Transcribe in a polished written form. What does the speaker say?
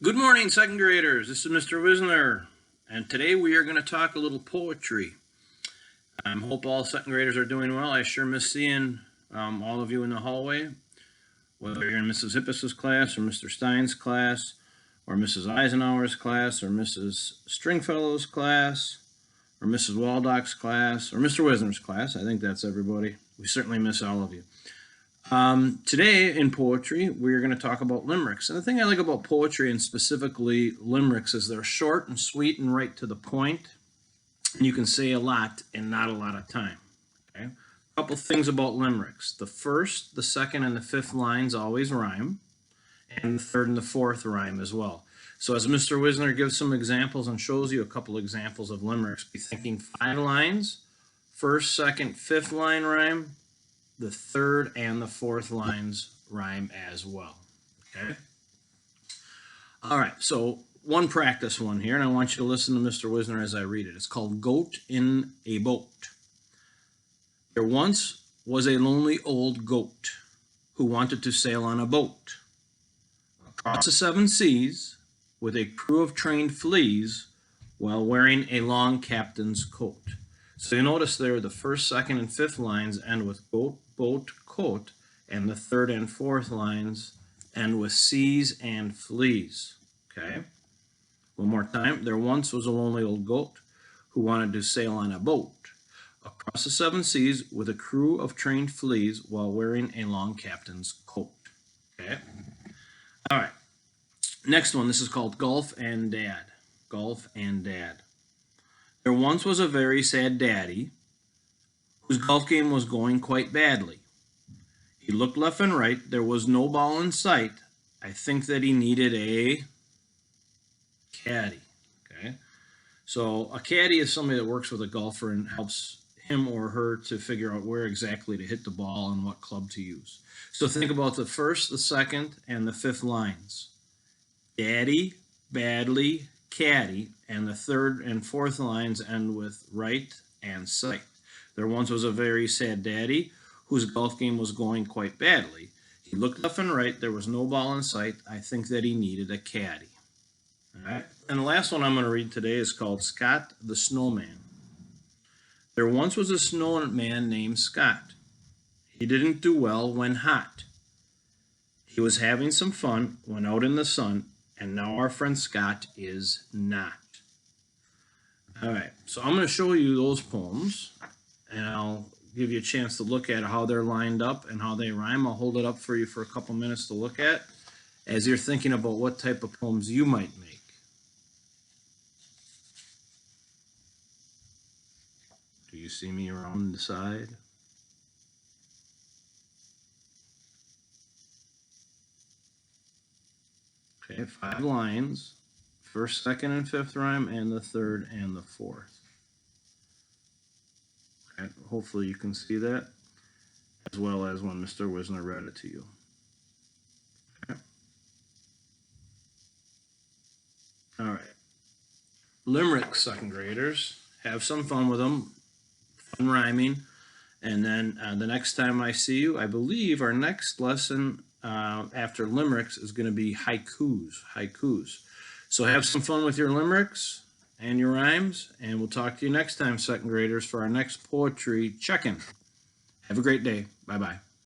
Good morning, second graders. This is Mr. Wisner, and today we are going to talk a little poetry. I hope all second graders are doing well. I sure miss seeing all of you in the hallway, whether you're in Mrs. Hippus's class or Mr. Stein's class or Mrs. Eisenhower's class or Mrs. Stringfellow's class or Mrs. Waldock's class or Mr. Wisner's class. I think that's everybody. We certainly miss all of you. Today in poetry, we're going to talk about limericks. And the thing I like about poetry, and specifically limericks, is they're short and sweet and right to the point. And you can say a lot in not a lot of time. Okay? A couple things about limericks. The first, the second, and the fifth lines always rhyme. And the third and the fourth rhyme as well. So as Mr. Wisner gives some examples and shows you a couple examples of limericks, be thinking 5 lines, first, second, fifth line rhyme. The third and the fourth lines rhyme as well. Okay? All right, so one practice one here, and I want you to listen to Mr. Wisner as I read it. It's called Goat in a Boat. There once was a lonely old goat who wanted to sail on a boat across the 7 seas with a crew of trained fleas while wearing a long captain's coat. So you notice there the first, second, and fifth lines end with goat, boat, coat, and the third and fourth lines end with seas and fleas. Okay? One more time. There once was a lonely old goat who wanted to sail on a boat across the 7 seas with a crew of trained fleas while wearing a long captain's coat. Okay? All right. Next one. This is called Golf and Dad. Golf and Dad. There once was a very sad daddy whose golf game was going quite badly. He looked left and right. There was no ball in sight. I think that he needed a caddy. Okay, so a caddy is somebody that works with a golfer and helps him or her to figure out where exactly to hit the ball and what club to use. So think about the first, the second, and the fifth lines. Daddy, badly, caddy, and the third and fourth lines end with right and sight. There once was a very sad daddy whose golf game was going quite badly. He looked left and right. There was no ball in sight. I think that he needed a caddy. All right. And the last one I'm going to read today is called Scott the Snowman. There once was a snowman named Scott. He didn't do well when hot. He was having some fun when out in the sun, and now our friend Scott is not. All right, so I'm going to show you those poems, and I'll give you a chance to look at how they're lined up and how they rhyme. I'll hold it up for you for a couple minutes to look at as you're thinking about what type of poems you might make. Do you see me around the side? Okay, 5 lines, first, second, and fifth rhyme, and the third and the fourth. Okay, hopefully you can see that, as well as when Mr. Wisner read it to you. Okay. All right. Limerick, second graders. Have some fun with them, fun rhyming, and then the next time I see you, I believe our next lesson after limericks is going to be haikus. So have some fun with your limericks and your rhymes, and we'll talk to you next time, second graders, for our next poetry check-in. Have a great day. Bye-bye.